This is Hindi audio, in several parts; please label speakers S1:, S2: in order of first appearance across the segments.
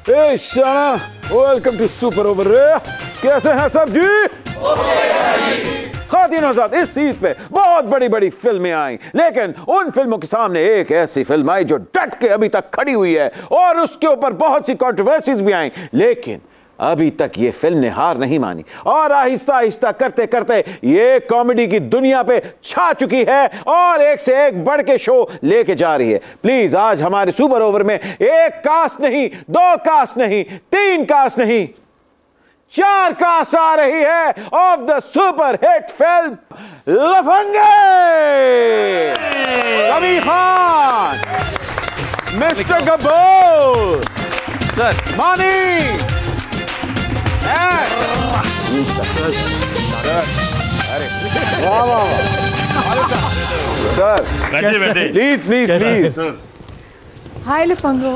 S1: Welcome to super over. कैसे हैं सब जी? खातिन हज़रात, इस सीट पे बहुत बड़ी बड़ी फिल्में आई, लेकिन उन फिल्मों के सामने एक ऐसी फिल्म आई जो डट के अभी तक खड़ी हुई है और उसके ऊपर बहुत सी कंट्रोवर्सीज भी आई, लेकिन अभी तक ये फिल्म ने हार नहीं मानी और आहिस्ता आहिस्ता करते करते ये कॉमेडी की दुनिया पे छा चुकी है और एक से एक बढ़ के शो लेके जा रही है। प्लीज आज हमारे सुपर ओवर में एक कास्ट नहीं, दो कास्ट नहीं, तीन कास्ट नहीं, चार कास्ट आ रही है of the super hit film Lafange. Kabir Khan, mister Gabbar, sir Mani, sir please please please
S2: hi लफंगो।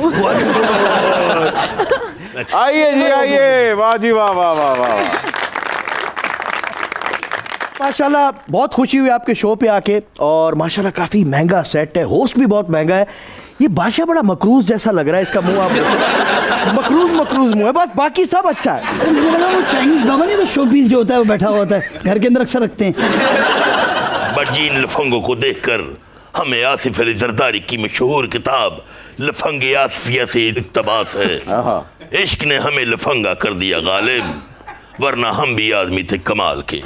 S1: आइए जी आइए। वाह जी वाह वाह वाह वाह।
S3: माशाल्लाह बहुत खुशी हुई आपके शो पे आके और माशाल्लाह काफी महंगा सेट है, होस्ट भी बहुत महंगा है। ये बादशाह बड़ा मकरूज जैसा लग रहा है, इसका मुंह आप मकरूज मुंह है, बस बाकी सब अच्छा है।
S4: मुझे लगा वो चाइनीज बाबा नहीं तो शो पीस जो होता है वो बैठा हुआ होता है, घर के अंदर अक्सर रखते हैं।
S5: बजीन लफंगों को देखकर हमें आसिफ अली जरदारी की मशहूर किताब लफंगे आसिफिया से इक़्तिबास है। इश्क ने हमें लफंगा कर दिया गालिब, वरना हम भी आदमी थे कमाल के।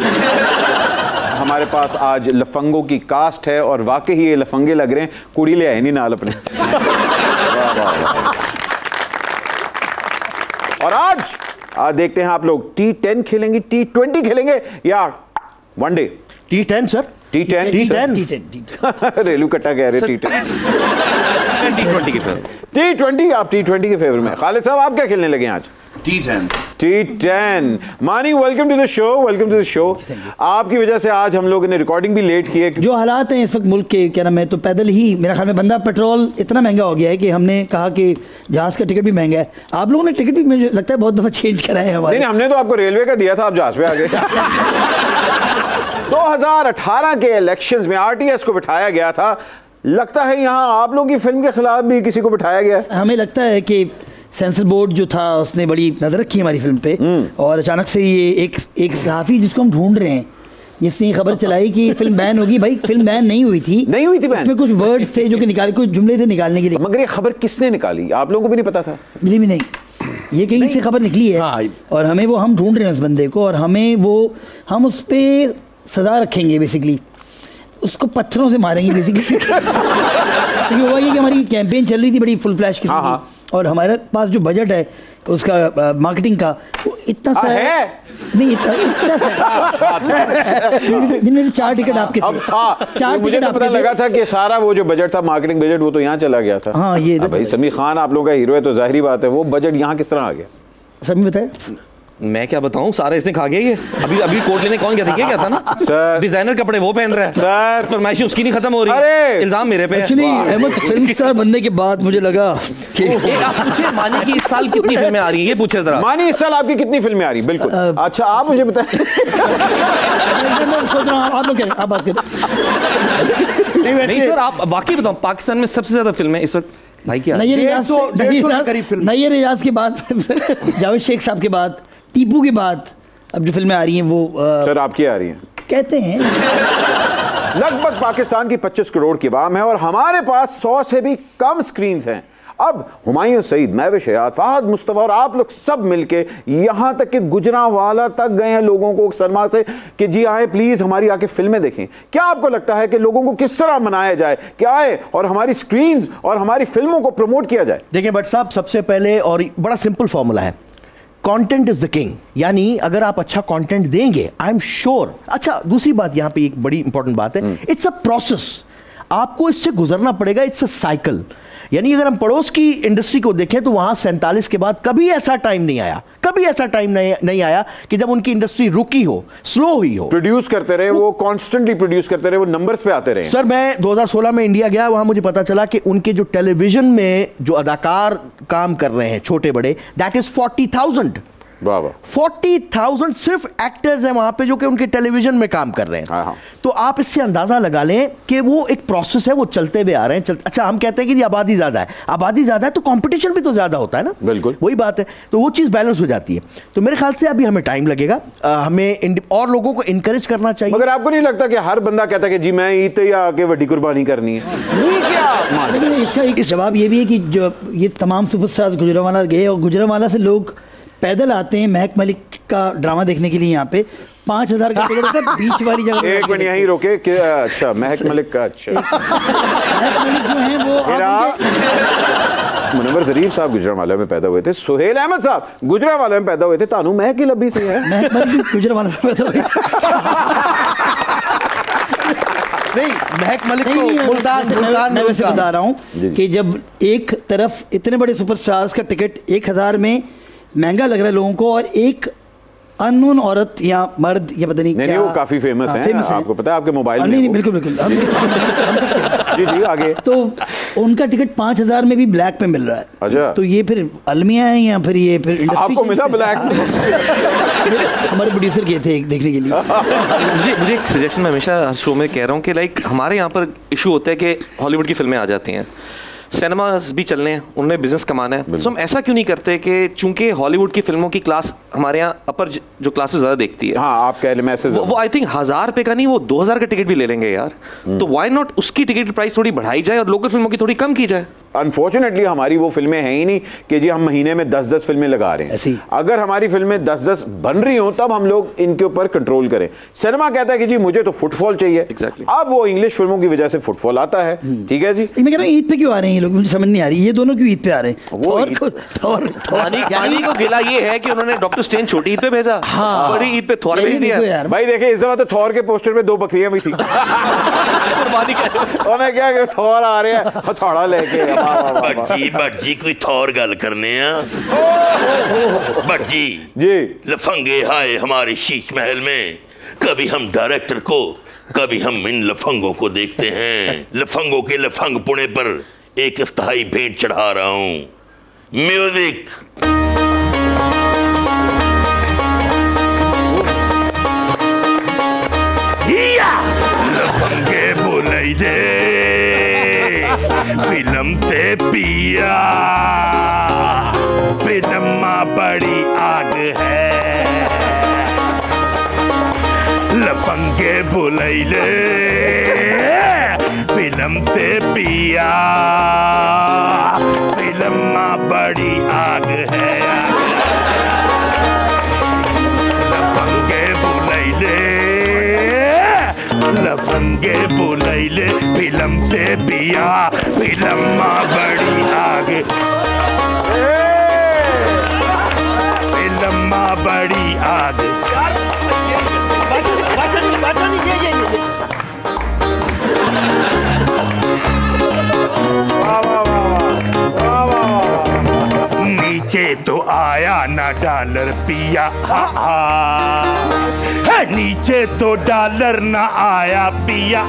S1: हमारे पास आज लफंगों की कास्ट है और वाकई ही ये लफंगे लग रहे हैं। कुड़ी ले आए नहीं नाल अपने। और आज देखते हैं आप लोग T10 खेलेंगे, T20 खेलेंगे या वनडे?
S3: T10 सर,
S4: T10
S1: रेलू कट्टा कह रहे T10 T20 के फेवर। T20 आप T20 के फेवर में। खालिद साहब आप क्या खेलने लगे आज? T10। मानी welcome to the show, welcome to the show. आपकी वजह से आज हम लोगों ने रिकॉर्डिंग भी लेट की है।
S4: जो हालात हैं इस वक्त मुल्क के, क्या नाम है, तो पैदल ही मेरा ख्याल में बंदा पेट्रोल इतना महंगा हो गया है कि हमने कहा कि जहाज का टिकट भी महंगा है। आप लोगों ने टिकट भी मुझे लगता है बहुत दफा चेंज कराया है हमारे।
S1: नहीं, हमने तो आपको रेलवे का दिया था, आप जहाज पे आ गए। 2018 के इलेक्शंस में आरटीएस को बिठाया गया था। लगता है यहाँ आप लोगों की फिल्म के खिलाफ भी किसी को बिठाया गया।
S4: हमें लगता है कि सेंसर बोर्ड जो था उसने बड़ी नजर रखी हमारी फिल्म पे और अचानक से ये एक सहाफ़ी जिसको हम ढूंढ रहे हैं, जिसने खबर चलाई कि फिल्म बैन होगी। भाई फिल्म बैन नहीं हुई थी बैन। इसमें कुछ वर्ड्स थे जो कि निकाले, कुछ जुमले थे निकालने के लिए।
S1: मगर ये खबर किसने निकाली? आप लोगों को भी नहीं पता था?
S4: बिल्कुल भी नहीं, ये कहीं से खबर निकली है। और हमें वो, हम ढूंढ रहे हैं उस बंदे को और हम उस पर सजा रखेंगे बेसिकली, उसको पत्थरों से मारेंगे बेसिकली। क्योंकि हुआ ये कि हमारी कैंपेन चल रही थी बड़ी फुल फ्लैश किस्म की और हमारे पास जो बजट है उसका मार्केटिंग का वो इतना सा है नहीं, इतना सा जिनमें से 4 टिकट आपके थे। 4
S1: मुझे तो पता लगा था कि सारा वो जो बजट था, मार्केटिंग बजट, वो तो यहाँ चला गया था।
S4: हाँ, ये
S1: भाई समीर खान आप लोगों का हीरो है तो जाहिर बात है वो बजट यहाँ किस तरह आ गया?
S4: समीर बताए।
S6: मैं क्या बताऊं, सारा इसने खा गया। ये अभी कोट लेने कौन गया था? क्या था ना
S1: सर,
S6: डिजाइनर कपड़े वो पहन रहा है
S1: सर,
S6: फरमाइशी उसकी नहीं खत्म हो रही।
S1: अरे
S6: इल्जाम मेरे पे।
S4: एक्चुअली अहमद फिल्म स्टार बनने के बाद मुझे लगा कि
S6: आप पूछे मानी की इस साल कितनी फिल्में आ रही हैं, ये पूछे जरा।
S1: मानी इस साल आपकी कितनी फिल्में आ रही? बिल्कुल। अच्छा आप मुझे बताएं।
S4: सोच रहा हूँ आप लोग आप बात करें।
S6: नहीं सर, आप वाकई बताओ, पाकिस्तान में सबसे ज्यादा फिल्में इस वक्त भाई क्या?
S4: नैयर रियाज के बाद, जावेद शेख साहब के बाद, टीपू के बाद अब जो फिल्में आ रही हैं वो
S1: सर आपकी आ रही हैं
S4: कहते हैं।
S1: लगभग पाकिस्तान की 25 करोड़ की आवाम है और हमारे पास 100 से भी कम स्क्रीन्स हैं। अब हुमायूं सईद, महविश हयात, फहद मुस्तफा और आप लोग सब मिलके यहां तक कि गुजरांवाला तक गए हैं लोगों को सरमा से कि जी आए प्लीज हमारी आके फिल्में देखें। क्या आपको लगता है कि लोगों को किस तरह मनाया जाए कि आए और हमारी स्क्रीन्स और हमारी फिल्मों को प्रमोट किया जाए?
S3: देखिए भट्ट साहब, सबसे पहले और बड़ा सिंपल फॉर्मूला है, कंटेंट इज द किंग। यानी अगर आप अच्छा कंटेंट देंगे, आई एम श्योर। अच्छा, दूसरी बात यहाँ पे एक बड़ी इंपॉर्टेंट बात है, इट्स अ प्रोसेस, आपको इससे गुजरना पड़ेगा। It's a cycle. यानी अगर हम पड़ोस की इंडस्ट्री को देखें तो वहां 47 के बाद कभी ऐसा टाइम नहीं आया, कभी ऐसा टाइम नहीं आया कि जब उनकी इंडस्ट्री रुकी हो, स्लो हुई हो।
S1: प्रोड्यूस करते रहे वो कॉन्स्टेंटली प्रोड्यूस करते रहे, वो नंबर्स पे आते रहे।
S3: सर मैं 2016 में इंडिया गया, वहां मुझे पता चला कि उनके जो टेलीविजन में जो अदाकार काम कर रहे हैं छोटे बड़े, दैट इज 40,000।
S1: वाह वाह।
S3: 40,000 सिर्फ एक्टर्स हैं वहां पे जो कि उनके टेलीविजन में काम कर रहे हैं। तो आप इससे अंदाजा लगा लें कि वो एक प्रोसेस है, वो चलते हुए आ रहे हैं। अच्छा, हम कहते हैं कि आबादी ज्यादा है, आबादी ज्यादा है तो कंपटीशन भी तो ज्यादा होता है ना।
S1: बिल्कुल
S3: वही बात है, तो वो चीज बैलेंस हो जाती है। तो मेरे ख्याल से अभी हमें टाइम लगेगा, हमें और लोगों को इनकरेज करना चाहिए।
S1: मगर आपको नहीं लगता कि हर बंदा कहता है कि जी मैं ईद या आके बड़ी कुर्बानी करनी है? नहीं क्या,
S4: लेकिन इसका एक जवाब ये भी है कि जो ये तमाम सुपरस्टार्स गुजरांवाला गए और गुजरांवाला से लोग पैदल आते हैं महक मलिक का ड्रामा देखने के लिए। यहाँ पे 5,000 का टिकट होता है बीच वाली जगह।
S1: एक मिनट यहीं रोके कि अच्छा महक मलिक का, अच्छा
S4: महक मलिक जो है वो
S1: मुनव्वर ज़रीफ साहब गुजरांवाला में पैदा हुए थे, सुहेल अहमद साहब गुजरांवाला में पैदा हुए थे, तानू महक की लब्बी से है।
S4: महक मलिक गुजरांवाला में पैदा हुए
S3: नहीं, महक मलिक को मुल्तान
S4: मैं वैसे बता रहा हूँ कि जब एक तरफ इतने बड़े सुपरस्टार्स का टिकट 1,000 में महंगा लग रहा है लोगों को, और एक अननोन औरत या मर्द या पता नहीं क्या,
S1: वो काफी फेमस है, आपको पता है, आपके मोबाइल में।
S4: नहीं बिल्कुल बिल्कुल
S1: जी जी आगे।
S4: तो उनका टिकट 5,000 में भी ब्लैक पे मिल रहा है।
S1: अच्छा,
S4: तो ये फिर अलमिया है या फिर ये फिर
S1: आपको मिला ब्लैक?
S4: हमारे प्रोड्यूसर गए थे देखने के लिए।
S6: मुझे एक सजेशन मैं हमेशा शो में कह रहा हूँ कि लाइक हमारे यहाँ पर इशू होता है कि हॉलीवुड की फिल्में आ जाती हैं, सिनेमास भी चलने हैं, उन्हें बिजनेस कमाना है, तो हम ऐसा क्यों नहीं करते कि चूंकि हॉलीवुड की फिल्मों की क्लास हमारे यहाँ अपर जो क्लासेस ज़्यादा देखती है,
S1: हाँ आप कह मैसेज
S6: वो आई थिंक 1,000 रुपये का नहीं, वो 2,000 का टिकट भी ले लेंगे यार। तो व्हाई नॉट उसकी टिकट प्राइस थोड़ी बढ़ाई जाए और लोकल फिल्मों की थोड़ी कम की जाए।
S1: अनफॉर्चुनेटली हमारी वो फिल्में हैं ही नहीं कि जी हम महीने में 10-10 फिल्में लगा रहे हैं। अगर हमारी फिल्में 10-10 बन रही हो तब हम लोग इनके ऊपर कंट्रोल करें। सिनेमा कहता है कि जी मुझे तो फुटफॉल चाहिए।
S6: Exactly.
S1: अब वो इंग्लिश फिल्मों की वजह से फुटफॉल आता है, ठीक है जी।
S4: मैं कह रहा हूँ ईद पे क्यों आ रहे हैं ये लोग, मुझे समझ नहीं आ रही ये दोनों क्यों ईद पे आ रहे हैं।
S6: पानी को गिला ये है कि उन्होंने डॉक्टर स्ट्रेंज छोटी ईद पे भेजा, बड़ी ईद पे थॉर भेज दिया।
S1: भाई देखिए इस दफा तो थॉर के पोस्टर में 2 बकरियां भी थी। उन्हें क्या कि थॉर आ रहे हैं हथौड़ा लेके।
S5: भट जी कोई थौर गल करने भट जी लफंगे हाय हमारे शीश महल में, कभी हम डायरेक्टर को कभी हम इन लफंगों को देखते हैं। लफंगों के लफंग पुणे पर एक अस्थाई भेंट चढ़ा रहा हूं। म्यूजिक। लफंगे बोले दे फिल्म से पिया, फिल्म में बड़ी आग है। लफंगे बुलैले फिल्म से पिया, फिल्म में बड़ी आग है। लफंगे बुलैले लफंगे बुलैले फिल्म से पिया, फिल्म में बड़ी आग, फिल्म में बड़ी आग। नीचे तो आया ना डॉलर पिया, नीचे तो डॉलर ना आया पिया।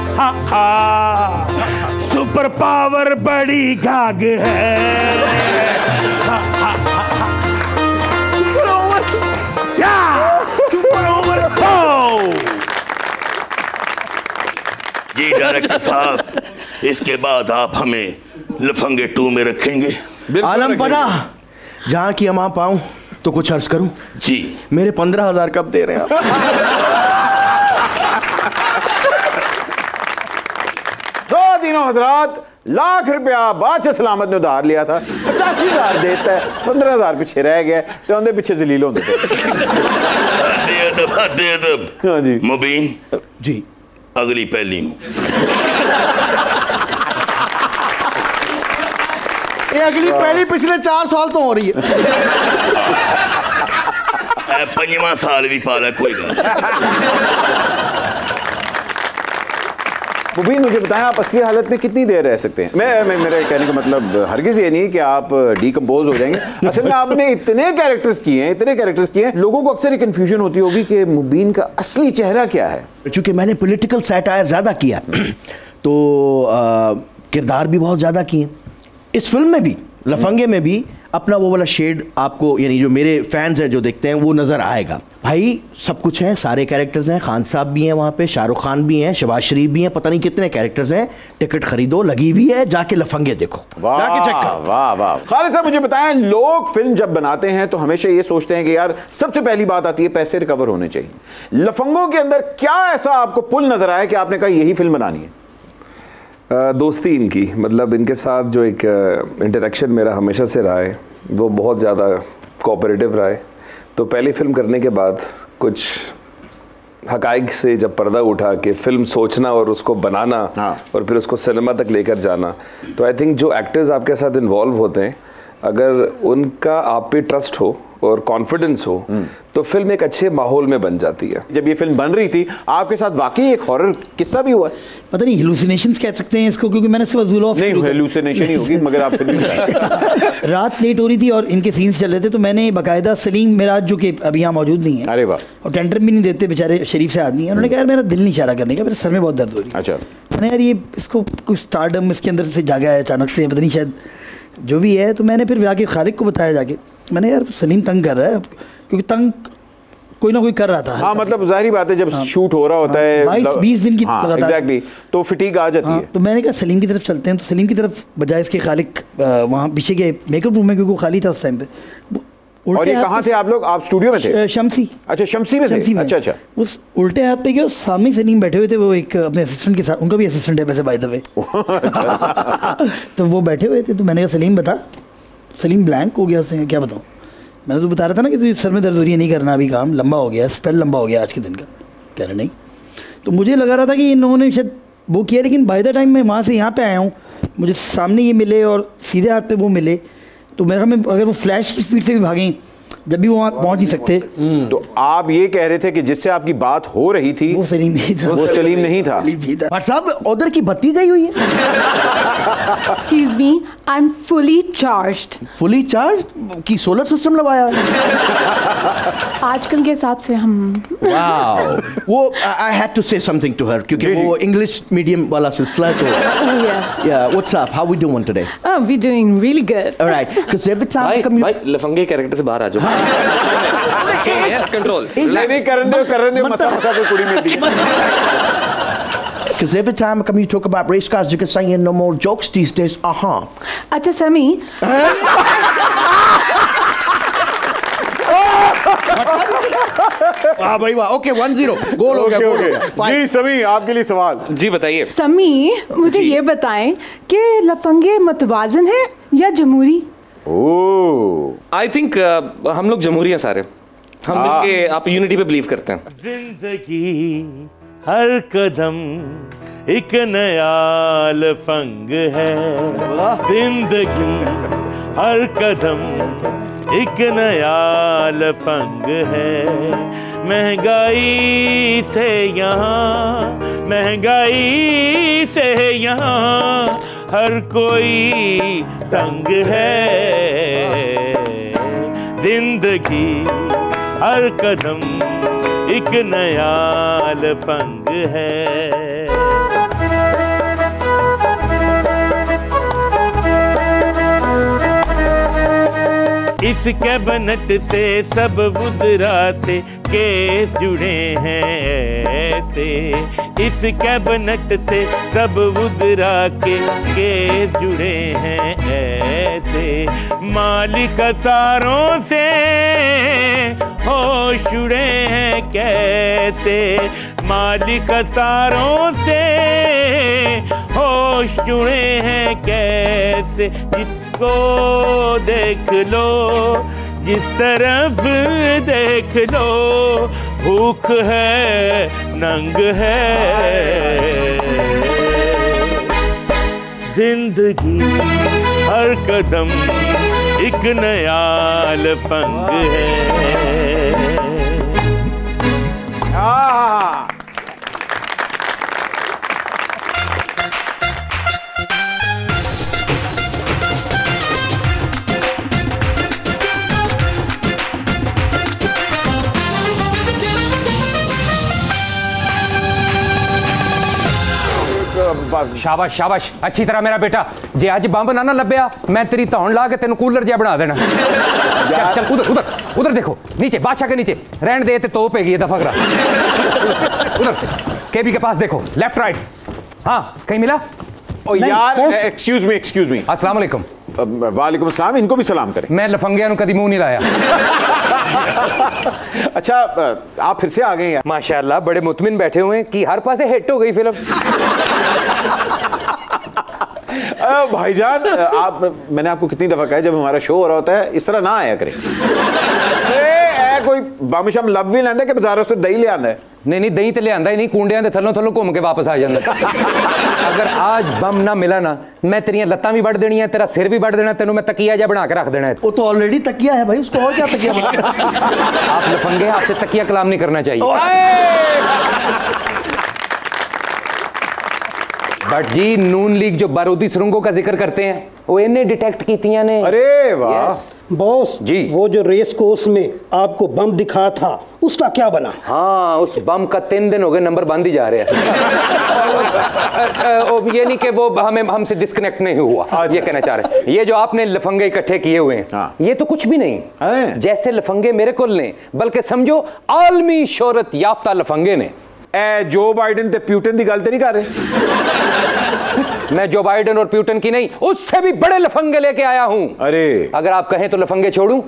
S5: सुपर पावर बड़ी घाग है। सुपर ओवर जी डायरेक्टर साहब, इसके बाद आप हमें लफंगे 2 में रखेंगे?
S3: आलम पना जहाँ की अमा पाऊं तो कुछ अर्ज करूं
S5: जी।
S3: मेरे 15,000 कब दे रहे हैं आप?
S1: दो दिनों हजरात लाख रुपया बादशाह सलामत ने उधार लिया था, 85,000 देता है, 15,000 पीछे रह गया तो उनके पीछे जलील होते थे। हाँ जी
S5: मुबीन
S3: जी,
S5: अगली पहली
S3: ये अगली पहली पिछले 4 साल तो हो रही है।
S5: 5वां साल भी पाला कोई
S1: मुबीन मुझे बताएं आप असली हालत में कितनी देर रह सकते हैं? मैं मेरे कहने का मतलब हरगिज़ ये नहीं कि आप डिकम्पोज हो जाएंगे। असल में आपने इतने कैरेक्टर्स किए हैं, लोगों को अक्सर एक कन्फ्यूजन होती होगी कि मुबीन का असली चेहरा क्या है।
S3: चूंकि मैंने पॉलिटिकल सैटायर ज़्यादा किया तो किरदार भी बहुत ज़्यादा किए। इस फिल्म में भी लफंगे में भी अपना वो वाला शेड आपको, यानी जो मेरे फैंस हैं जो देखते हैं, वो नज़र आएगा। भाई सब कुछ है, सारे कैरेक्टर्स हैं, खान साहब भी हैं वहाँ पे, शाहरुख खान भी हैं, शहबाज शरीफ भी हैं, पता नहीं कितने कैरेक्टर्स हैं। टिकट खरीदो, लगी हुई है, जाके लफंगे देखो, जाके चेक करो।
S1: वाह वाह। खालिद साहब मुझे बताएं, लोग फिल्म जब बनाते हैं तो हमेशा ये सोचते हैं कि यार सबसे पहली बात आती है पैसे रिकवर होने चाहिए। लफंगों के अंदर क्या ऐसा आपको पुल नजर आया कि आपने कहा यही फिल्म बनानी है?
S7: दोस्ती इनकी, मतलब इनके साथ जो एक इंटरेक्शन मेरा हमेशा से रहा है वो बहुत ज़्यादा कोऑपरेटिव रहा है। तो पहली फिल्म करने के बाद कुछ हकाइक से जब पर्दा उठा के फिल्म सोचना और उसको बनाना, और फिर उसको सिनेमा तक लेकर जाना, तो आई थिंक जो एक्टर्स आपके साथ इन्वॉल्व होते हैं, अगर उनका आप पे ट्रस्ट हो और कॉन्फिडेंस हो तो फिल्म एक अच्छे माहौल में बन जाती है।
S1: जब ये फिल्म बन रही थी आपके साथ वाकई एक हॉरर किस्सा भी हुआ है?
S4: पता नहीं हेलुसिनेशंस कह सकते हैं इसको, क्योंकि मैंने सुबह ज़ूल ऑफ
S1: नहीं, हेलुसिनेशन ही होगी, मगर आप फिर भी
S4: रात लेट हो रही थी और इनके सीन्स चल रहे थे, तो मैंने बाकायदा सलीम मिराज जो कि अभी यहाँ मौजूद नहीं है,
S1: अरे वाह,
S4: और टेंडर भी नहीं देते बेचारे, शरीफ से आदमी है, उन्होंने कहा यार मेरा दिल नहीं इशारा करने का, मेरे सर में बहुत दर्द हो रही है।
S1: अच्छा,
S4: मैंने यार ये इसको कुछ स्टारडम इसके अंदर से जागा है अचानक से, पता नहीं शायद जो भी है। तो मैंने फिर जाके खालिक को बताया, जाके मैंने यार सलीम तंग कर रहा है, क्योंकि तंग कोई ना कोई कर रहा था।
S1: हाँ, मतलब जाहिर बात है जब शूट हो रहा होता है
S4: 22-20 दिन की
S1: एग्जैक्टली, तो फिटीग आ जाती है।
S4: तो मैंने कहा सलीम की तरफ चलते हैं, तो सलीम की तरफ बजाय इसके खालिक वहाँ पीछे के मेकअप रूम में, क्योंकि वो खाली था उस टाइम पे।
S1: और ये कहाँ थे आप लोग? आप स्टूडियो में थे?
S4: शमसी।
S1: अच्छा, शमसी में थे। अच्छा अच्छा।
S4: उस उल्टे हाथ पे के सामने सलीम बैठे हुए थे, वो एक अपने असिस्टेंट के साथ, उनका भी असिस्टेंट है वैसे बाय द वे। तो वो बैठे हुए थे, तो मैंने कहा सलीम बता। सलीम ब्लैंक हो गया, उसने क्या बताऊँ, मैंने तो बता रहा था ना कि तुझे सर में दर्द हो रही है, नहीं करना अभी काम, लंबा हो गया, स्पेल लंबा हो गया आज के दिन का। कह रहे नहीं। तो मुझे लगा रहा था कि इन्होंने शायद वो किया, लेकिन बाय द टाइम मैं वहाँ से यहाँ पे आया हूँ, मुझे सामने ये मिले और सीधे हाथ पे वो मिले, तो मेरा में अगर वो फ्लैश की स्पीड से भी भागें, जब भी वो वहाँ पहुँच नहीं सकते।
S1: तो आप ये कह रहे थे कि जिससे आपकी बात हो रही थी
S4: वो सलीम नहीं था।
S1: वो सलीम नहीं था।
S3: पर साहब उधर की बत्ती गई हुई है।
S2: Excuse me, I'm fully charged.
S3: Fully charge की सोलर सिस्टम लगाया है।
S2: आजकल के हिसाब से हम
S3: वाओ, वो I had to say something to her, क्योंकि
S1: जी, जी।
S3: वो इंग्लिश मीडियम वाला सिलसिला है, तो
S2: yeah.
S3: या what's up, how we doing today?
S2: Oh, we're doing really good.
S3: Alright, because every
S6: भाई
S3: टाइम
S6: भाई लफंगे कैरेक्टर से बाहर आ जाओ। कंट्रोल
S1: नहीं कर रहे मसा मसा को कुड़ी मिलती है।
S3: Because every time I come you talk about race cars, you can say no more jokes these days.
S2: अच्छा समी,
S3: वाह भाई वाह, ओके 1-0 गोल हो गया, गोल हो गया।
S1: जी समी, आपके लिए सवाल।
S6: जी बताइए।
S2: समी मुझे ये बताएं कि लफंगे मतवाजन है या जमहूरी?
S1: ओह,
S6: आई थिंक हम लोग जमहूरी हैं सारे, हम मिलके आप यूनिटी पे बिलीव करते हैं।
S5: जिंदगी हर कदम एक नया लफंग है, जिंदगी हर कदम एक नया लफंग है। महंगाई से यहाँ, महंगाई से यहाँ हर कोई तंग है। जिंदगी हर कदम एक नया लफंग है। इस कैबिनेट से सब वुज़रा से केस जुड़े हैं ऐसे, इस कैबिनेट से सब वुज़रा के केस जुड़े हैं ऐसे। मालिक सारों से होश जुड़े हैं कैसे, मालिक सारों से होश जुड़े हैं कैसे। जिसको देख लो, जिस तरफ देख लो, भूख है नंग है। जिंदगी हर कदम एक नया लफंग है।
S1: पास।
S8: शाबाश शाबाश, अच्छी तरह मेरा बेटा। जे अज बंब ना लभ्या मैं तेरी धौन ला के तेन कूलर जिहा बना देना। चल चल उधर उधर उधर देखो, नीचे बादशाह के नीचे रहने दे, तो पेगी दफा करा। उधर केबी के पास देखो, लेफ्ट राइट। हाँ कहीं मिला?
S1: ओ यार एक्सक्यूज मी।
S8: अस्सलाम वालेकुम।
S1: वालेकुम अस्सलाम। इनको भी सलाम करें।
S8: मैं लफंगिया नु कदी मुंह नहीं लाया।
S1: अच्छा आप फिर से आ गए हैं।
S8: माशाल्लाह बड़े मुतमिन बैठे हुए हैं कि हर पासे हिट हो गई फिल्म।
S1: भाईजान मैंने आपको कितनी दफा कहा है जब हमारा शो हो रहा होता है इस तरह ना आया करें। कोई बम शम लब भी लेंदा कि बाजारों से दही ले आंदा है?
S8: नहीं दही तो लिया ही नहीं, कूंडियां दे थल्लों थल्लों घूम के वापस आ जाता। अगर आज बम ना मिला ना, मैं तेरियां लत्तां भी वड़ देनी है, तेरा सिर भी वड़ देना, तेनों मैं तकिया जा बना के रख देना है।
S3: वो तो ऑलरेडी तकिया है भाई, उसको और क्या तकिया बना?
S8: आप लफंगे, आपसे तकिया कलाम नहीं करना चाहिए। बट जी नून लीग जो बारूदी सुरंगों का जिक्र करते हैं वो इन्हें डिटेक्ट कीतियां ने।
S1: अरे वाह
S9: बॉस
S8: जी, वो
S9: जो रेस कोर्स में आपको बम दिखा था उसका क्या बना?
S8: हाँ उस बम का 3 दिन हो गए नंबर बंद ही जा रहे हैं। ये नहीं कि वो हमसे डिस्कनेक्ट नहीं हुआ, ये कहना चाह रहे हैं। ये जो आपने लफंगे इकट्ठे किए हुए हैं हाँ। ये तो कुछ भी नहीं जैसे लफंगे मेरे कुल ने, बल्कि समझो आलमी शोहरत याफ्ता लफंगे ने।
S1: जो बाइडन ते प्यूटन की गल तो नहीं कर रहे?
S8: मैं जो बाइडन और प्यूटन की नहीं, उससे भी बड़े लफंगे लेके आया हूं।
S1: अरे अगर
S8: आप कहें तो लफंगे छोड़ूं?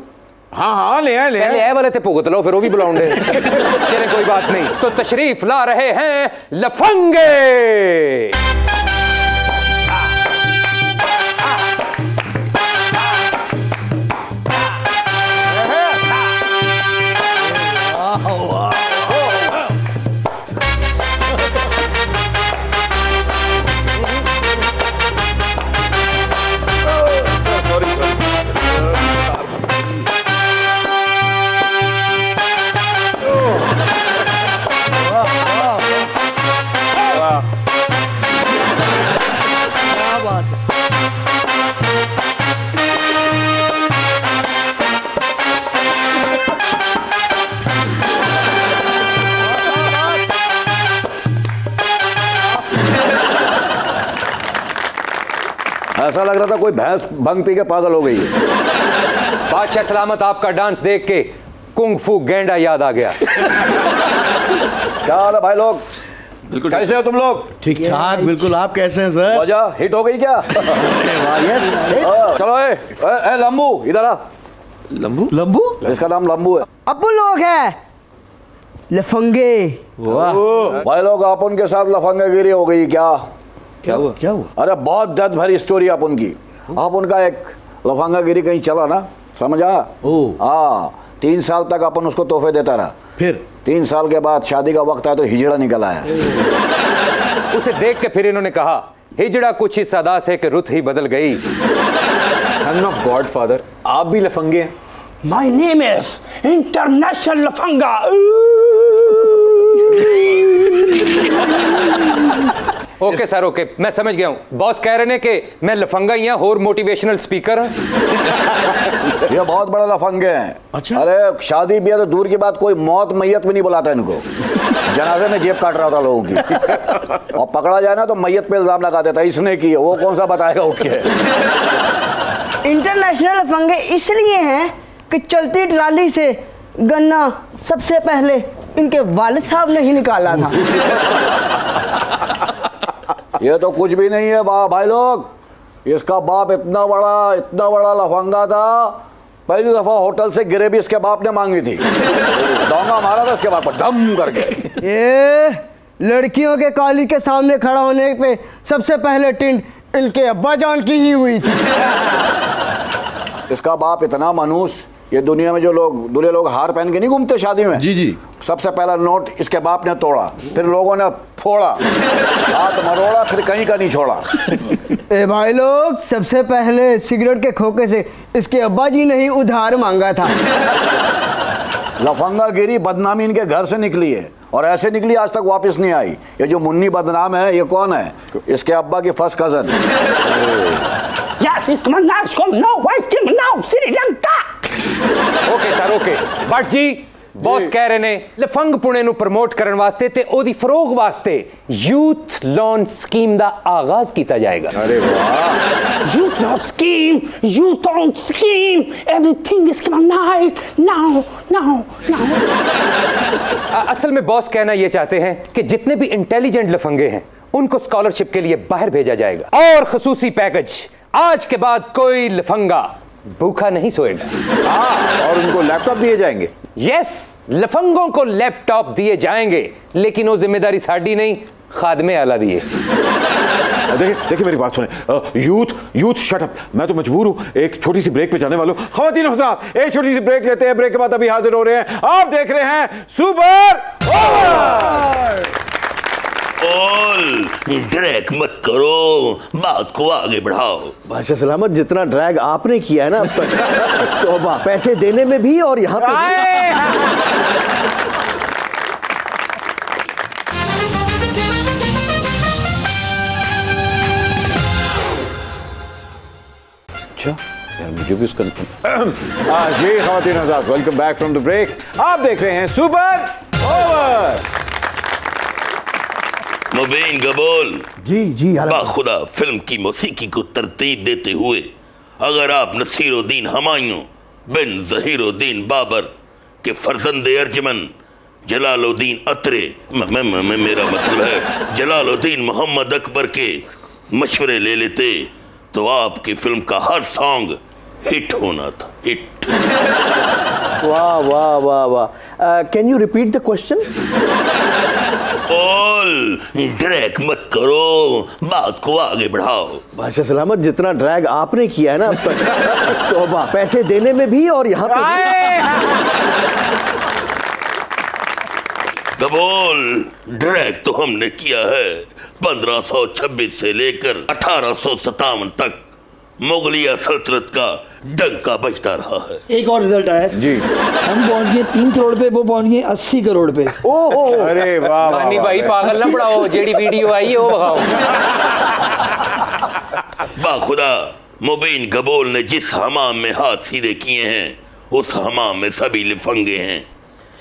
S1: हाँ ले आए वाले
S8: थे भुगत लो, फिर वो भी बुलाऊंगे। चले कोई बात नहीं, तो तशरीफ ला रहे हैं लफंगे।
S10: ऐसा लग रहा था कोई भैंस भंग पी के पागल हो गई है।
S8: बादशाह सलामत, आपका डांस देख के कुंग फू गेंडा याद आ गया।
S10: क्या हाल है भाई लोग? बिल्कुल कैसे हो तुम लोग?
S3: ठीक ठाक बिल्कुल। आप कैसे हैं सर?
S10: वजह हिट हो गई क्या? चलो ए लंबू इधर आ।
S3: लंबू लंबू
S10: इसका नाम लंबू है।
S11: अबू लोग है लफंगे।
S3: वाह
S10: भाई लोग आप उनके साथ लफंगेगिरी हो गई क्या?
S3: क्या हुआ? क्या हुआ?
S10: अरे बहुत दर्द भरी स्टोरी आप उनकी। आप उनका एक लफंगागिरी कहीं चला ना, समझा? हाँ 3 साल तक अपन उसको तोहफे देता रहा, फिर 3 साल के बाद शादी का वक्त आया तो हिजड़ा निकल आया।
S8: उसे देख के फिर इन्होंने कहा हिजड़ा कुछ इस अदा से कि रुत ही बदल गई।
S1: सन ऑफ गॉड फादर, आप भी लफंगे हैं?
S9: My name is international lafanga.
S8: Okay sir okay, मैं समझ गया हूँ। बॉस कह रहे हैं कि मैं लफंगा ही हूँ और मोटिवेशनल स्पीकर हूँ।
S10: ये बहुत बड़ा लफंगे हैं।
S3: अच्छा?
S10: अरे शादी ब्याह तो दूर की बात, कोई मौत मैयत भी नहीं बुलाता इनको। जनाजे में जेब काट रहा था लोगों की, और पकड़ा जाए ना तो मैयत पे इल्जाम लगा देता इसने की है, वो कौन सा बताएगा उठ के।
S11: इंटरनेशनल लफंगे इसलिए हैं कि चलती ट्राली से गन्ना सबसे पहले इनके वालिद साहब ने ही निकाला था।
S10: ये तो कुछ भी नहीं है भाई लोग। इसका बाप इतना बड़ा लफंगा था, पहली दफा होटल से गिरेबी इसके बाप ने मांगी थी, डोंगा मारा था इसके बाप पर धम करके।
S11: ये लड़कियों के कॉलेज के सामने खड़ा होने पे सबसे पहले टिंड इनके अब्बा जान की ही हुई थी।
S10: इसका बाप इतना मनूस, ये दुनिया में जो लोग दूल्हे लोग हार पहन के नहीं घूमते शादी में,
S3: जी जी,
S10: सबसे पहला नोट इसके बाप ने तोड़ा, फिर लोगों ने फोड़ा, हाथ मरोड़ा, फिर कहीं का नहीं छोड़ा।
S11: ए भाई लोग, सबसे पहले सिगरेट के खोखे से इसके अब्बा जी ने ही उधार मांगा था।
S10: लफंगागिरी बदनामी इनके घर से निकली है, और ऐसे निकली आज तक वापस नहीं आई। ये जो मुन्नी बदनाम है, ये कौन है? इसके अब्बा की first cousin.
S9: Sri Lanka.
S8: Okay sir okay, but जी बॉस कह रहे ने लफंग पुणे नु प्रमोट करने वास्ते ते ओदी फरोग वास्ते यूथ लोन स्कीम दा आगाज किया जाएगा।
S1: अरे वाह,
S9: Youth loan scheme, youth loan scheme, everything is coming now.
S8: असल में बॉस कहना ये चाहते हैं कि जितने भी इंटेलिजेंट लफंगे हैं उनको स्कॉलरशिप के लिए बाहर भेजा जाएगा और खसूसी पैकेज, आज के बाद कोई लफंगा भूखा नहीं सोएगा।
S1: और उनको लैपटॉप दिए जाएंगे।
S8: यस, लफंगों को लैपटॉप दिए जाएंगे, लेकिन वो जिम्मेदारी साडी नहीं, खादमे आला दी है।
S1: देखिए मेरी बात सुने, यूथ शट अप, मैं तो मजबूर हूं एक छोटी सी ब्रेक पे जाने वालों। ख़वातीन हज़रात, एक छोटी सी ब्रेक लेते हैं, ब्रेक के बाद अभी हाजिर हो रहे हैं। आप देख रहे हैं सुपर ओवर।
S5: ड्रैग मत करो, बात को आगे बढ़ाओ।
S3: बादशाह सलामत, जितना ड्रैग आपने किया है ना अब तक, तौबा, पैसे देने में भी और यहाँ पे
S1: अच्छा यार, मुझे भी उसका जी ख़वातीन हज़रात, welcome back from the break. आप देख रहे हैं सुपर ओवर।
S5: मुबीन गबूल
S3: जी
S5: बाखुदा फिल्म की मौसीकी को तरतीब देते हुए अगर आप नसीरुद्दीन हुमायूं बिन ज़हीरुद्दीन बाबर के फर्जंद अर्जमन जलालुद्दीन अतरे मेरा मतलब है जलालुद्दीन मोहम्मद अकबर के मशवरे ले लेते तो आपकी फिल्म का हर सॉन्ग हिट होना था, हिट।
S3: वाह वाह वाह वाह, can you repeat the question?
S5: Drag मत करो, बात को आगे बढ़ाओ।
S3: बादशाह सलामत, जितना ड्रैग आपने किया है ना अब तक, तौबा, पैसे देने में भी और यहाँ पे
S5: कबूल। ड्रैग तो हमने किया है 1526 से लेकर 1857 तक मुगलिया सल्तनत का डंका बजता रहा है।
S4: एक और रिजल्ट आया
S1: जी,
S4: हम पहुंच गए 3 करोड़ पे, वो पहुंच गए 80 करोड़ पे।
S3: ओहो,
S1: अरे वाह
S8: मानी भाई, पागल ना पड़ाओ, जेडी वीडियो आई है वो बगाओ।
S5: बाखुदा मुबीन गबूल ने जिस हमाम में हाथ सीधे किए हैं उस हमाम में सभी लिफंगे हैं।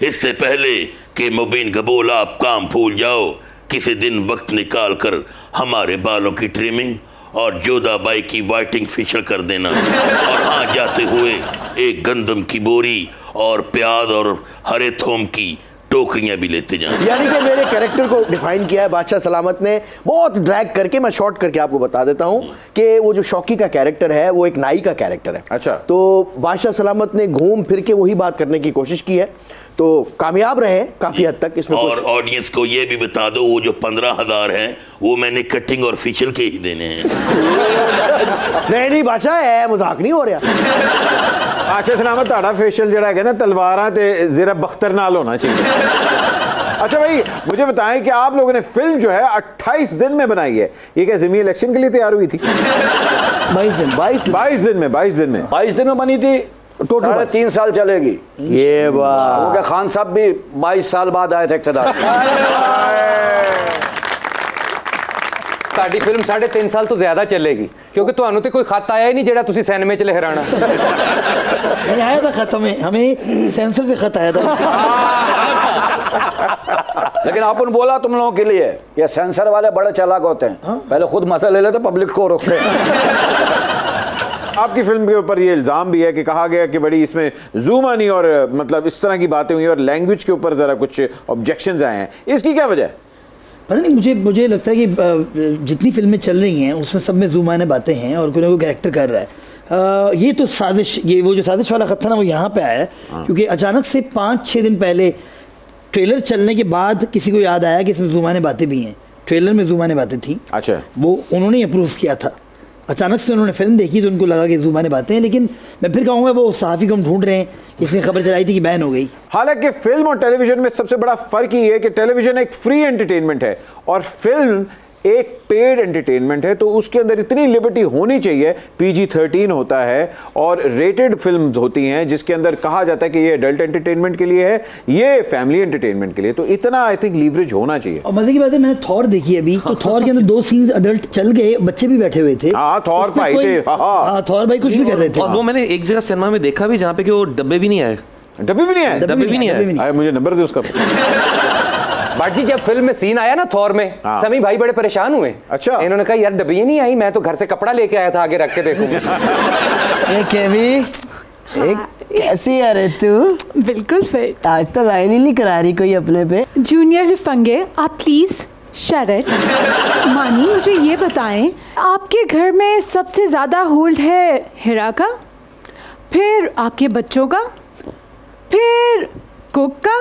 S5: इससे पहले कि मुबीन गबूल आप काम भूल जाओ, किसी दिन वक्त निकाल कर हमारे बालों की ट्रिमिंग और जोधाबाई की वाइटिंग फेशियल कर देना, और हाँ जाते हुए एक गंदम की बोरी और प्याज और हरे थोम की टोकरियां भी लेते जाएं।
S3: यानी कि मेरे कैरेक्टर को डिफाइन किया है बादशाह सलामत ने बहुत ड्रैग करके। मैं शॉर्ट करके आपको बता देता हूं कि वो जो शौकी का कैरेक्टर है वो एक नाई का कैरेक्टर है।
S1: अच्छा,
S3: तो बादशाह सलामत ने घूम फिर के वही बात करने की कोशिश की है, तो कामयाब रहे काफी हद तक इसमें।
S5: और ऑडियंस को ये भी बता दो, वो जो 15,000 हैं वो मैंने कटिंग और फेशियल के ही देने हैं।
S3: नहीं बादशाह, मजाक नहीं हो रहा।
S1: बादशाह सलामत, ताड़ा फेशियल जड़ा है ना तलवारा ते ज़रा बख्तर नाल होना चाहिए। अच्छा भाई, मुझे बताएं कि आप लोगों ने फिल्म जो है 28 दिन में बनाई है, ये क्या ज़मीनी इलेक्शन के लिए तैयार हुई थी? 22 दिन में
S10: बनी थी। टोटल 3 साल चलेगी।
S3: ये बात,
S10: क्योंकि खान साहब भी 22 साल बाद आए थे इक़्तिदार।
S8: साडी फिल्म 3.5 साल तो ज्यादा चलेगी, क्योंकि तुहानू तो कोई खत आया ही नहीं जेड़ा तुसी सिनेमे च लहराना।
S4: नहीं आया था खत, हमें सेंसर से खत आया था।
S10: लेकिन आपने बोला तुम लोगों के लिए ये सेंसर वाले बड़े चालाक होते हैं। पहले खुद मसले ले लेते, पब्लिक को रोकते हैं।
S1: आपकी फिल्म के ऊपर ये इल्ज़ाम भी है कि कहा गया कि बड़ी इसमें ज़ूमानी और मतलब इस तरह की बातें हुई और लैंग्वेज के ऊपर ज़रा कुछ ऑब्जेक्शंस आए हैं, इसकी क्या वजह है?
S4: पता नहीं, मुझे लगता है कि जितनी फिल्में चल रही हैं उसमें सब में ज़ूमाने बातें हैं और कोई ना कोई कैरेक्टर कर रहा है। ये तो साजिश, ये वो जो साजिश वाला खत था ना वो यहाँ पे आया है, क्योंकि अचानक से 5-6 दिन पहले ट्रेलर चलने के बाद किसी को याद आया कि इसमें ज़ूमाने बातें भी हैं। ट्रेलर में ज़ूमाने बातें थी। अच्छा, वो उन्होंने अप्रूव किया था। अचानक से उन्होंने फिल्म देखी तो उनको लगा कि ज़ुबानें बातें हैं, लेकिन मैं फिर कहूँगा वो सहाफ़ी को हम ढूंढ रहे हैं जिसने खबर चलाई थी कि बैन हो गई।
S1: हालांकि फिल्म और टेलीविजन में सबसे बड़ा फ़र्क ये है कि टेलीविजन एक फ्री एंटरटेनमेंट है और फिल्म एक पेड एंटरटेनमेंट है, तो उसके अंदर इतनी लिबर्टी होनी चाहिए। PG-13 होता है और रेटेड फिल्म्स होती हैं जिसके अंदर कहा जाता है कि ये एडल्ट एंटरटेनमेंट के लिए है, ये फैमिली एंटरटेनमेंट के लिए, तो इतना आई थिंक लीवरेज होना चाहिए।
S4: और मजे की बात है, मैंने थॉर देखी अभी, तो थॉर के अंदर 2 सीन्स अडल्ट चल गए, बच्चे भी बैठे हुए थे।
S1: हाँ, थॉर भाई थे।
S4: हाँ, थॉर भाई कुछ भी कर रहे थे।
S6: और वो मैंने एक जगह सिनेमा में देखा भी जहाँ पे कि वो डब्बे भी नहीं आए,
S1: डब्बी भी नहीं आया?
S6: डब्बी भी नहीं आया।
S1: मुझे नंबर दे उसका।
S8: बट जी जब फिल्म में सीन आया ना थॉर में, समी भाई बड़े परेशान हुए।
S1: अच्छा।
S8: इन्होंने कहा यार डब्बी नहीं आई, मैं तो घर से कपड़ा लेके आया था, आगे रख के देखूंगा।
S11: कैसी है रे तू?
S2: बिल्कुल फिट।
S11: आज तो लाइन ही नहीं करा रही कोई अपने पे।
S2: जूनियर लफंगे आप प्लीज शट इट। मानी मुझे ये बताएं, आपके घर में सबसे ज्यादा होल्ड है हिरा का, फिर आपके बच्चों का, फिर कुक का,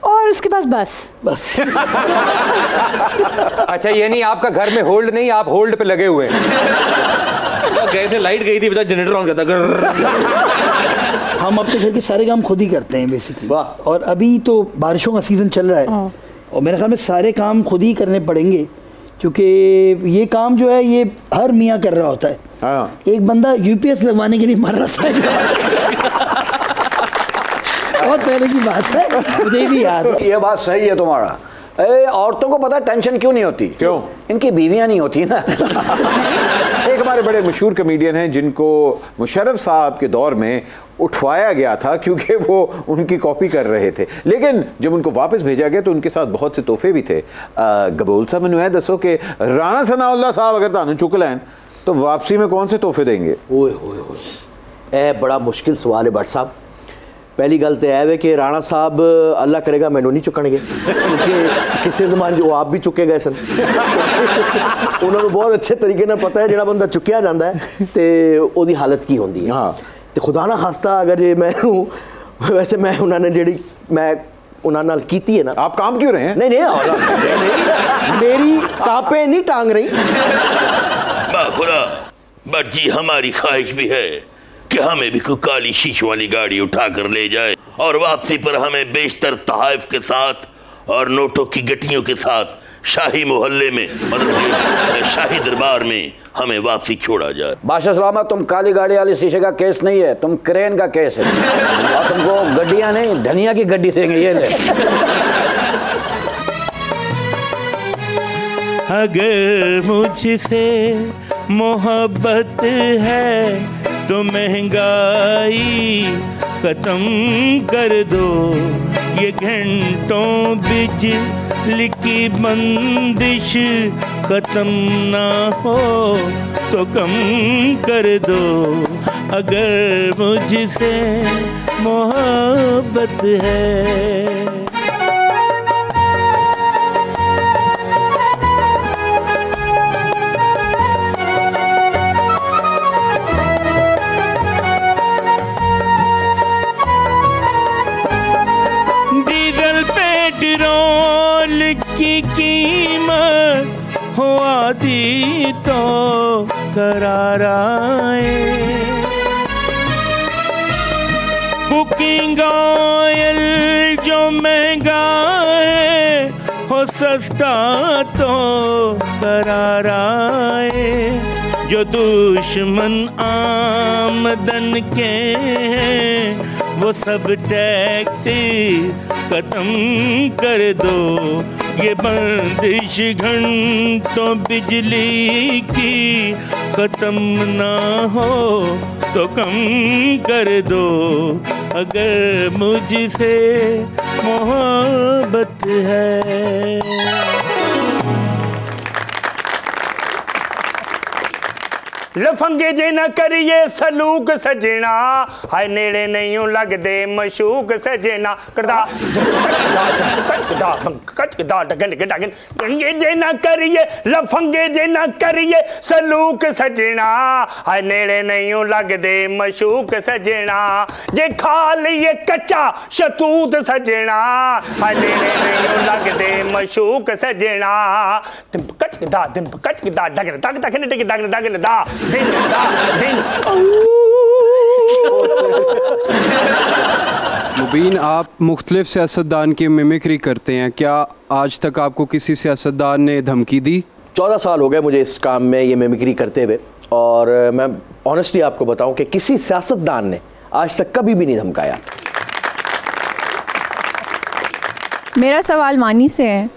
S2: और उसके बाद बस।
S8: अच्छा ये नहीं आपका घर में होल्ड नहीं, आप होल्ड पे लगे हुए
S6: गए थे, लाइट गई थी, बेटा जनरेटर ऑन करता।
S4: हम अपने घर के सारे काम खुद ही करते हैं बेसिकली। और अभी तो बारिशों का सीजन चल रहा है और मेरे ख्याल में सारे काम खुद ही करने पड़ेंगे, क्योंकि ये काम जो है ये हर मियाँ कर रहा होता है। एक बंदा यूपीएस लगवाने के लिए मर रहा था। बहुत पहले की बात है, मुझे भी याद है।
S10: ये बात सही है तुम्हारा। औरतों को पता टेंशन क्यों नहीं होती?
S1: क्यों?
S10: इनकी बीवियां नहीं होती ना।
S1: एक हमारे बड़े मशहूर कमेडियन हैं जिनको मुशर्रफ साहब के दौर में उठवाया गया था क्योंकि वो उनकी कॉपी कर रहे थे, लेकिन जब उनको वापस भेजा गया तो उनके साथ बहुत से तोहफे भी थे। गबूल साहब मैंने यह दसो कि राणा सनाउल्लाह साहब अगर तानू चुक लैन तो वापसी में कौन से तोहफे देंगे?
S3: ओए होए होए, ए बड़ा मुश्किल सवाल है भट्ट साहब। पहली गल तो है कि राणा साहब अल्लाह करेगा मैनू नहीं चुकणगे, क्योंकि किसी जमाने जो आप भी चुके गए सन। उन्होंने बहुत अच्छे तरीके ना पता है, जो बंदा चुकया जाता है तो उसकी हालत की होती है। हाँ तो खुदा ना खास्ता अगर जे मैनू, वैसे मैं उन्होंने जी मैं उन्होंने नाल कीती है ना।
S1: आप काम क्यों रहे हैं?
S3: नहीं मेरी कांपे नहीं टांग रही।
S5: खुदा बट जी हमारी ख्वाहिश भी है कि हमें भी कोई काली शीश वाली गाड़ी उठा कर ले जाए और वापसी पर हमें बेशतर तहाइफ के साथ और नोटों की गटियों के साथ शाही मोहल्ले में, मतलब शाही दरबार में हमें वापसी छोड़ा जाए।
S10: बादशाह सलामत, तुम काली गाड़ी वाली शीशे का केस नहीं है, तुम क्रेन का केस है। और तुमको गड्डियां नहीं धनिया की गड्डी देंगे। ये ले।
S12: अगर मुझसे मोहब्बत है तो महंगाई खत्म कर दो, ये घंटों बिजली की बंदिश खत्म ना हो तो कम कर दो। अगर मुझसे मोहब्बत है। पेट्रोल की कीमत हो आदि तो करार आए, कुकिंग ऑयल जो महंगा है हो सस्ता तो करार आए, जो दुश्मन आमदन के हैं वो सब टैक्सी खत्म कर दो, ये बंदिश घंटों बिजली की खत्म ना हो तो कम कर दो। अगर मुझसे मोहब्बत है।
S9: लफंगे जे न करिए सलूक सजना, हाय नेड़े नहीं लगदे मशूक सजना। करदा लफंगे जे न करिए, लफंगे जे न करिए सलूक सजना, हाय नेड़े नहीं लगदे मशूक सजना। जे खा लिए कच्चा शतूत सजना, हाय नेड़े नहीं लगदे मशूक सजना। दिम कचकदा डगन डग डगन डग डगन डगन दा
S13: मुबीन, आप मुख्तलिफ सियासतदान की मिमिक्री करते हैं, क्या आज तक आपको किसी सियासतदान ने धमकी दी?
S3: 14 साल हो गए मुझे इस काम में ये मिमिक्री करते हुए, और मैं ऑनेस्टली आपको बताऊं कि किसी सियासतदान ने आज तक कभी भी नहीं धमकाया।
S14: मेरा सवाल मानी से है,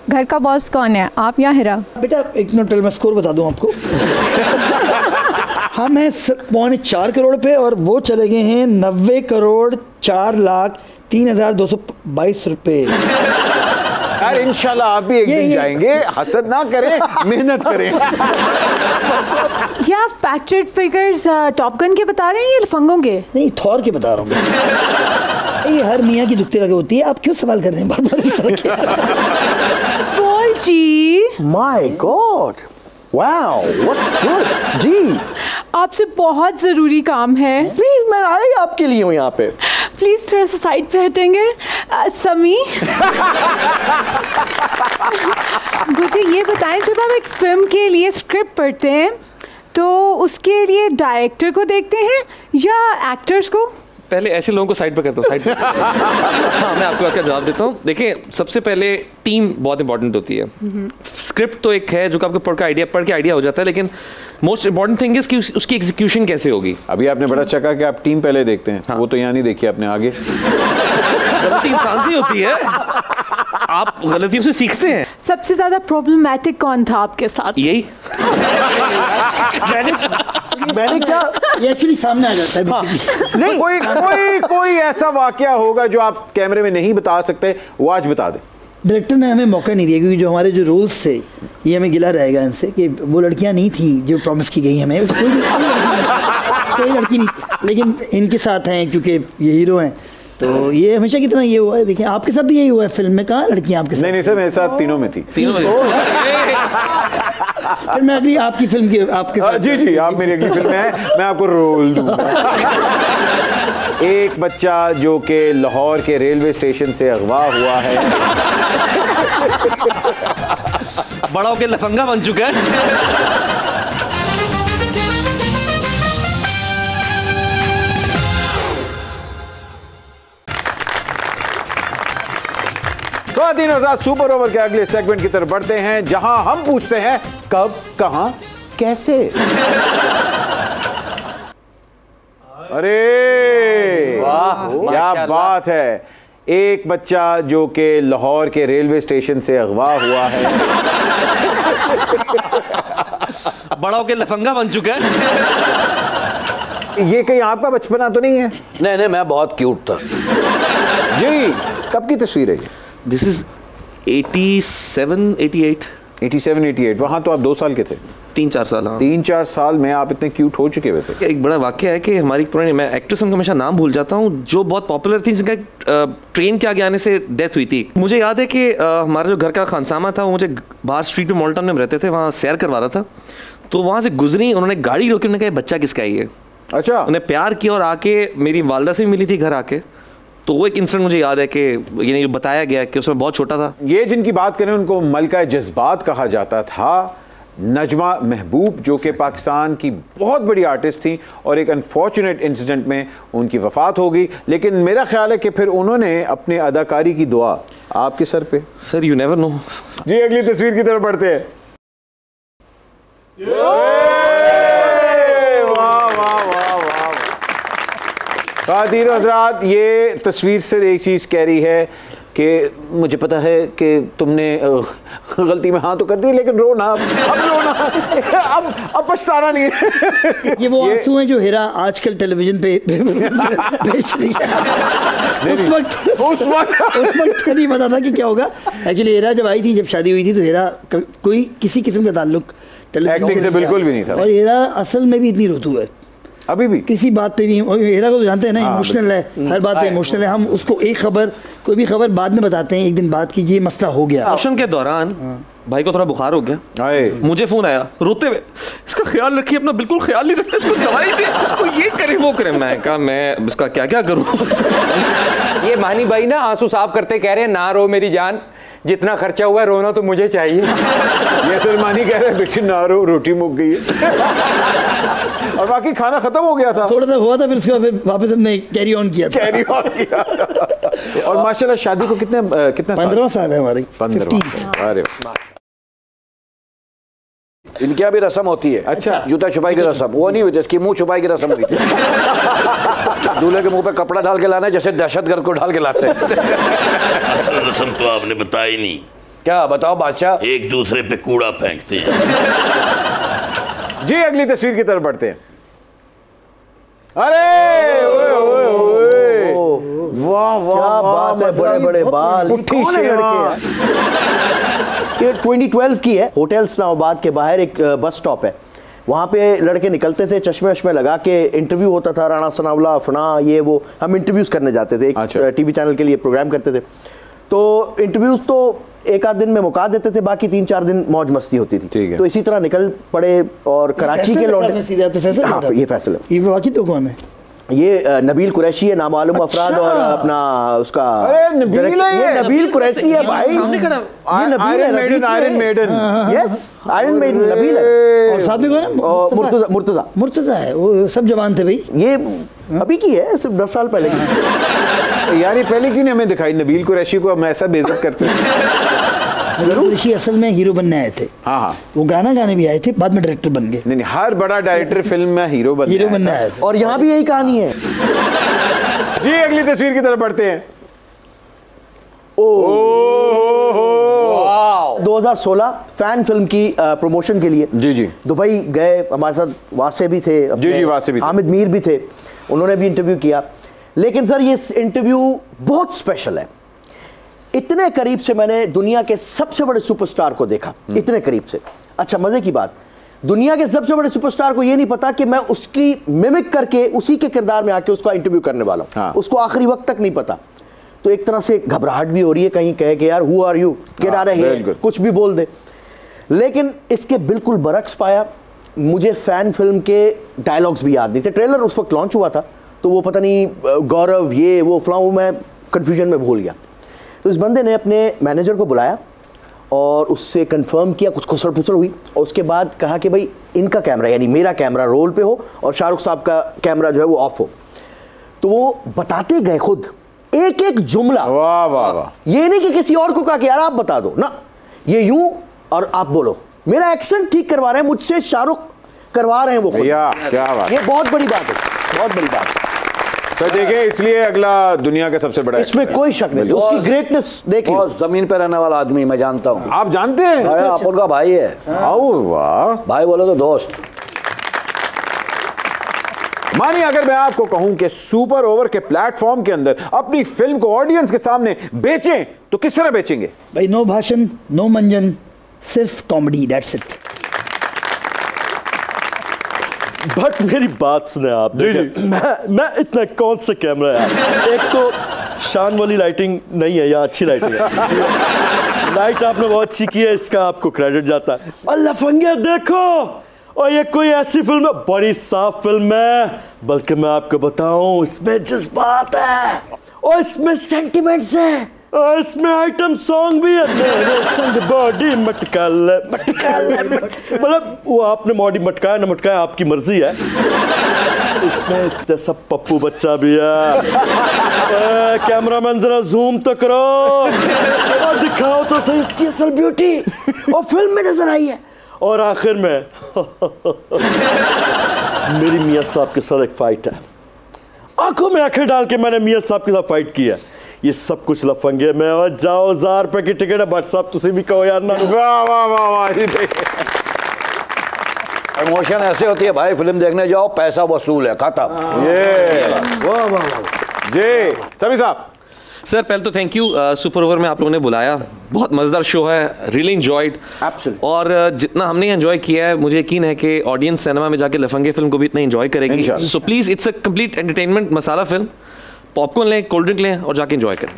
S14: घर का बॉस कौन है, आप या हिरा?
S4: बेटा एक मिनट मैं स्कोर बता दूं आपको। हम हैं 4.25 करोड़ पे और वो चले गए हैं 90,04,03,222 रुपए।
S1: यार इंशाल्लाह आप भी एक दिन जाएंगे, हसद ना करें, मेहनत करें।
S2: क्या फैक्चर्ड फिगर्स टॉप गन के बता रहे हैं या लफंगों के?
S4: नहीं, थॉर के बता रहा हूँ। ये हर मियाँ की दुखती लगे होती है, आप क्यों सवाल कर रहे हैं बार-बार इस तरह के?
S2: Paul ji,
S3: my god, wow, what's good जी।
S2: आपसे बहुत जरूरी काम है।
S3: प्लीज, मैं आई आपके लिए हूँ यहाँ पे।
S2: प्लीज थोड़ा सा साइड पे हटेंगे। समी, मुझे ये बताएं, जब आप एक फिल्म के लिए स्क्रिप्ट पढ़ते हैं तो उसके लिए डायरेक्टर को देखते हैं या एक्टर्स को?
S6: पहले ऐसे लोगों को साइड पर करता हूँ, साइड पर। हाँ, मैं आपको क्या जवाब देता हूँ। देखिए, सबसे पहले टीम बहुत इंपॉर्टेंट होती है। स्क्रिप्ट तो एक है जो आपको पढ़ के आइडिया हो जाता है, लेकिन मोस्ट इंपॉर्टेंट थिंग इज कि उसकी एग्जीक्यूशन कैसे होगी।
S1: अभी आपने बड़ा अच्छा कहा कि आप टीम पहले देखते हैं। हाँ। वो तो यहाँ नहीं देखी आपने आगे।
S6: गलती इंसान से होती है, आप गलतियों से सीखते हैं।
S2: सबसे ज्यादा प्रॉब्लमैटिक कौन था आपके साथ?
S6: यही
S4: मैंने क्या, ये एक्चुअली सामने आ जाता है। हाँ।
S1: नहीं, कोई ऐसा वाकया होगा जो आप कैमरे में नहीं बता सकते, वो आज बता दें।
S4: डायरेक्टर ने हमें मौका नहीं दिया, क्योंकि जो हमारे जो रूल्स थे, ये हमें गिला रहेगा इनसे कि वो लड़कियां नहीं थी जो प्रॉमिस की गई हमें। कोई लड़की नहीं, लेकिन इनके साथ हैं क्योंकि ये हीरो हैं, तो ये हमेशा की तरह ये हुआ है। देखिए, आपके साथ भी यही हुआ है फिल्म में। कहाँ लड़कियां आपके साथ?
S1: नहीं सर, मेरे साथ तीनों में थी।
S6: तीनों में।
S4: फिर मैं अगली आपकी फिल्म की आपके साथ।
S1: जी, आप मेरी अगली फिल्म में हैं, मैं आपको रोल दूंगा। एक बच्चा जो कि लाहौर के रेलवे स्टेशन से अगवा हुआ है,
S6: बड़ा होकर लफंगा बन चुका है।
S1: खातिन और सुपर ओवर के अगले सेगमेंट की तरफ बढ़ते हैं, जहां हम पूछते हैं कब, कहां, कैसे। अरे वाह, क्या बात है। एक बच्चा जो कि लाहौर के रेलवे स्टेशन से अगवा हुआ है,
S6: बड़ा होकर लफंगा बन चुका है।
S1: ये कहीं आपका बचपना तो नहीं है?
S10: नहीं, मैं बहुत क्यूट था
S1: जी। कब की तस्वीर है ये?
S6: This is 87, 88।
S1: वहाँ तो आप 2 साल के थे।
S6: 3-4 साल। हाँ,
S1: 3-4 साल में आप इतने क्यूट हो चुके हुए थे।
S6: एक बड़ा वाकया है कि हमारी पुरानी, मैं एक्ट्रेस उनका हमेशा नाम भूल जाता हूँ, जो बहुत पॉपुलर थी, जिनका ट्रेन के आगे आने से डेथ हुई थी। मुझे याद है कि हमारा जो घर का खानसामा था, वो मुझे बाहर स्ट्रीट पे मॉल टाउन में रहते थे, वहाँ सैर करवा रहा था। तो वहाँ से गुजरी, उन्होंने गाड़ी रोकी, उन्होंने कहा बच्चा किसका है ये? अच्छा। उन्हें प्यार किया और आके मेरी वालदा से भी मिली थी घर आके। तो वो एक इंसिडेंट मुझे याद है कि ये बताया गया कि उसमें बहुत छोटा था।
S1: ये जिनकी बात करें उनको मलका जज्बात कहा जाता था। नजमा महबूब, जो कि पाकिस्तान की बहुत बड़ी आर्टिस्ट थी और एक अनफॉर्चुनेट इंसिडेंट में उनकी वफात हो गई, लेकिन मेरा ख्याल है कि फिर उन्होंने अपने अदाकारी की दुआ आपके सर पे।
S6: Sir, you never know.
S1: जी, अगली तस्वीर की तरफ बढ़ते हैं। खातिन और हज़रात, ये तस्वीर सिर्फ एक चीज़ कह रही है कि मुझे पता है कि तुमने गलती में हाँ तो कर दी, लेकिन रोना, अब रोना, अब पछताना नहीं है।
S4: ये वो आंसू हैं जो हीरा आजकल टेलीविजन पे बेच रही है। उस वक्त नहीं पता था कि क्या होगा। एक्चुअली हीरा जब आई थी, जब शादी हुई थी, तो हीरा कोई किसी किस्म का ताल्लुक
S1: एक्टिंग से बिल्कुल भी नहीं था।
S4: और हीरा असल में भी इतनी रोतू है,
S1: अभी भी
S4: किसी बात पे भी। हीरा को तो जानते हैं ना, इमोशनल है, हर बात पे इमोशनल है। हम उसको एक खबर, कोई भी खबर बाद में बताते हैं, एक दिन बाद की ये मसला हो गया।
S6: ऑपरेशन के दौरान भाई को थोड़ा बुखार हो गया, मुझे फोन आया रोते हुए, इसका ख्याल रखिए, अपना बिल्कुल ख्याल नहीं रखते, इसको दवाई दे, इसको ये करे वो करे। मैं कहा मैं इसका क्या क्या करूँ।
S8: ये मानी भाई ना आंसू साफ करते कह रहे हैं, ना रो मेरी जान, जितना खर्चा हुआ है रोना तो मुझे चाहिए।
S1: ये सलमानी कह रहे हैं बेटी ना रो, रोटी मुक गई है। और बाकी खाना खत्म हो गया था,
S4: थोड़ा सा हुआ था, फिर उसके बाद वापस हमने कैरी ऑन किया था।
S1: और माशाल्लाह शादी को कितना
S4: 15वां साल है हमारी।
S1: 15वां। अरे
S10: इनके यहाँ भी रस्म होती है। अच्छा, जूता छुपाई की रस्म वो नहीं हुई थी, इसकी मुंह छुपाई की रस्म हुई थी। दूल्हे के मुंह पे कपड़ा डाल के लाना है, जैसे दहशतगर्द को डाल के लाते हैं।
S5: असल रस्म तो आपने बताई नहीं।
S10: क्या बताओ बादशाह?
S5: एक दूसरे पे कूड़ा फेंकते हैं।
S1: जी, अगली तस्वीर की तरफ बढ़ते हैं। अरे वाह वाह
S3: बात है, बड़े बड़े बाल, कौन है लड़के? ये 2012 की है। होटल इस्लामाबाद के बाहर एक बस स्टॉप है, वहाँ पे लड़के निकलते थे चश्मे वश्मे लगा के, इंटरव्यू होता था, राणा सनावला फना ये वो, हम इंटरव्यूज करने जाते थे, एक टीवी चैनल के लिए प्रोग्राम करते थे। तो इंटरव्यूज तो एक आध दिन में मुका देते थे, बाकी 3-4 दिन मौज मस्ती होती थी। तो इसी तरह निकल पड़े और कराची के लौटे। ये फैसल है।
S4: ये बाकी तो कौन है?
S3: ये नबील कुरैशी है, नामालूम अफराद, और अपना उसका नबील कुरैशी है भाई, Iron Maiden, yes Iron Maiden Nabeel है।
S4: और साथ में कौन है? मुर्तजा है, वो सब जवान थे भाई।
S3: ये अभी की है, सिर्फ 10 साल पहले की।
S1: यार ये पहले क्यों नहीं हमें दिखाई नबील कुरैशी को, हम ऐसा बेइज्जत करते हैं।
S4: ऋषि असल में हीरो बनने आए थे।
S1: हाँ,
S4: वो गाना गाने भी आए थे, बाद में डायरेक्टर बन गए।
S1: नहीं, हर बड़ा डायरेक्टर फिल्म में हीरो बनने
S4: आए थे।
S3: और यहाँ भी यही कहानी है।
S1: जी अगली तस्वीर की तरफ बढ़ते हैं।
S3: 2016 फैन फिल्म की प्रमोशन के लिए
S1: जी
S3: दुबई गए, हमारे साथ वासे भी थे,
S1: जी वासे भी,
S3: हामिद मीर भी थे, उन्होंने भी इंटरव्यू किया। लेकिन सर ये इंटरव्यू बहुत स्पेशल है। इतने करीब से मैंने दुनिया के सबसे बड़े सुपरस्टार को देखा, इतने करीब से। अच्छा मजे की बात, दुनिया के सबसे बड़े सुपरस्टार को ये नहीं पता कि मैं उसकी मिमिक करके उसी के किरदार में आके उसका इंटरव्यू करने वाला हूं। उसको आखिरी वक्त तक नहीं पता। तो एक तरह से घबराहट भी हो रही है, कहीं कहे कि यार हु आर यू, क्या रहे हैं, कुछ भी बोल दे। लेकिन इसके बिल्कुल बरक्स पाया। मुझे फैन फिल्म के डायलॉग्स भी याद नहीं थे। ट्रेलर उस वक्त लॉन्च हुआ था, तो वो पता नहीं गौरव ये वो फलां, मैं कन्फ्यूजन में भूल गया। तो इस बंदे ने अपने मैनेजर को बुलाया और उससे कंफर्म किया, कुछ खुसर फुसर हुई, और उसके बाद कहा कि भाई इनका कैमरा यानी मेरा कैमरा रोल पे हो और शाहरुख साहब का कैमरा जो है वो ऑफ हो। तो वो बताते गए खुद एक एक जुमला।
S1: वाह वाह वाह।
S3: ये नहीं कि किसी और को कहा कि यार आप बता दो ना, ये यूं और आप बोलो, मेरा एक्सेंट ठीक करवा रहे हैं मुझसे, शाहरुख करवा रहे हैं वो खुद।
S1: क्या बात,
S3: ये बहुत बड़ी बात है, बहुत बड़ी बात है।
S1: तो देखिए इसलिए अगला दुनिया का सबसे बड़ा,
S3: इसमें कोई शक नहीं, उसकी ग्रेटनेस देखिए।
S10: बहुत जमीन पे रहने वाला आदमी मैं जानता हूँ।
S1: आप जानते हैं?
S10: आप उनका भाई है।
S1: वाह,
S10: भाई बोलो तो दोस्त।
S1: मानिए अगर मैं आपको कहूं कि सुपर ओवर के प्लेटफॉर्म के अंदर अपनी फिल्म को ऑडियंस के सामने बेचें, तो किस तरह बेचेंगे?
S4: भाई नो भाषण, नो मंजन, सिर्फ कॉमेडी, दैट्स इट।
S15: बट मेरी बात सुने आप। मैं इतना कौन सा कैमरा है, एक तो शान वाली लाइटिंग नहीं है, यहाँ अच्छी लाइटिंग है। लाइट आपने बहुत अच्छी की है, इसका आपको क्रेडिट जाता है। और लफंगे देखो, और ये कोई ऐसी फिल्म है, बड़ी साफ फिल्म है, बल्कि मैं आपको बताऊं इसमें जज्बात है और इसमें सेंटिमेंट्स है और इसमें आइटम सॉन्ग भी है। मेरे संग बॉडी मटकाल मतलब वो आपने बॉडी मटकाया ना मटकाया आपकी मर्जी है। इसमें इस जैसा पप्पू बच्चा भी है। कैमरामैन जरा जूम तो करो और दिखाओ तो सही इसकी असल ब्यूटी, और फिल्म में नजर आई है। और आखिर में मेरी मियां साहब के साथ एक फाइट है, आंखों में आंखें डाल के मैंने मियां साहब के साथ फाइट की है। ये सब कुछ लफंगे में, और जाओ 1000 रुपए की टिकट है, भट्ट साहब तुसी भी कहो यार ना।
S1: वाह वाह वाह वाह।
S10: इमोशन ऐसे होती है भाई, फिल्म देखने जाओ पैसा वसूल है, खत्म।
S1: ये
S3: वाह वाह वाह
S1: जी सभी साहब।
S6: सर पहले तो थैंक यू, सुपर ओवर में आप लोगों ने बुलाया, बहुत मज़ेदार शो है, रियली एंजॉयड। और जितना हमने एंजॉय किया है, मुझे यकीन है कि ऑडियंस सिनेमा में जाके लफंगे फिल्म को भी इतना एंजॉय करेगी। So please, it's a complete entertainment masala film. Popcorn लें, कोल्ड ड्रिंक लें और जाके एंजॉय करें।